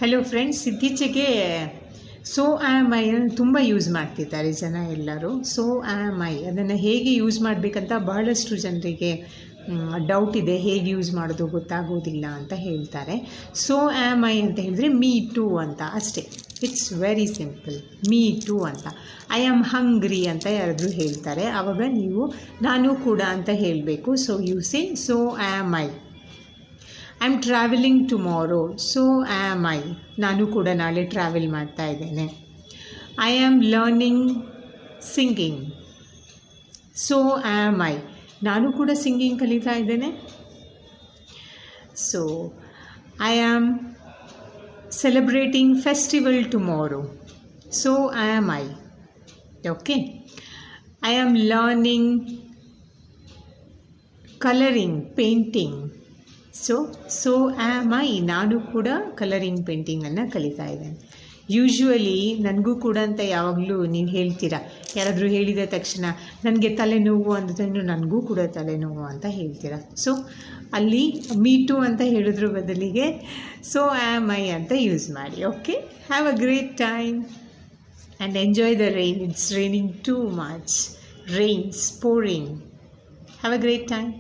Hello friends, ಇತ್ತೀಚೆಗೆ so am I ತುಂಬ use ಮಾಡ್ತಿದ್ದಾರೆ ಜನ ಎಲ್ಲರೂ. ಸೋ ಆಮ್ ಐ ಅದನ್ನು ಹೇಗೆ ಯೂಸ್ ಮಾಡಬೇಕಂತ ಬಹಳಷ್ಟು ಜನರಿಗೆ ಡೌಟ್ ಇದೆ. ಹೇಗೆ ಯೂಸ್ ಮಾಡೋದು ಗೊತ್ತಾಗೋದಿಲ್ಲ ಅಂತ ಹೇಳ್ತಾರೆ. ಸೋ ಆಮ್ ಐ ಅಂತ ಹೇಳಿದ್ರೆ ಮೀ ಟೂ ಅಂತ ಅಷ್ಟೇ. It's very simple. Me too ಅಂತ. ಐ ಆಮ್ ಹಂಗ್ರಿ ಅಂತ ಯಾರಾದರೂ ಹೇಳ್ತಾರೆ, ಆವಾಗ ನೀವು ನಾನು ಕೂಡ ಅಂತ ಹೇಳಬೇಕು. So you say so am I. I am travelling tomorrow. So am I. ನಾನು ಕೂಡ ನಾಳೆ ಟ್ರಾವೆಲ್ ಮಾಡ್ತಾ ಇದ್ದೇನೆ. I am learning singing. So am I. ನಾನು ಕೂಡ ಸಿಂಗಿಂಗ್ ಕಲಿತಾ ಇದ್ದೇನೆ. So I am celebrating festival tomorrow. So am I. Okay. I am learning colouring, painting. So am I. ನಾನು ಕೂಡ ಕಲರಿಂಗ್ ಪೇಂಟಿಂಗನ್ನು ಕಲಿತಾ ಇದ್ದೇನೆ. ಯೂಶ್ವಲಿ ನನಗೂ ಕೂಡ ಅಂತ ಯಾವಾಗಲೂ ನೀವು ಹೇಳ್ತೀರಾ. ಯಾರಾದರೂ ಹೇಳಿದ ತಕ್ಷಣ ನನಗೆ ತಲೆನೋವು ಅಂದ್ರೂ ನನಗೂ ಕೂಡ ತಲೆನೋವು ಅಂತ ಹೇಳ್ತೀರಾ. ಸೊ ಅಲ್ಲಿ ಮೀ ಟು ಅಂತ ಹೇಳಿದ್ರ ಬದಲಿಗೆ ಸೊ ಆಮ್ ಐ ಅಂತ ಯೂಸ್ ಮಾಡಿ. Okay. Have a great time and enjoy the rain. It's raining too much. Reigns pouring. Have a great time.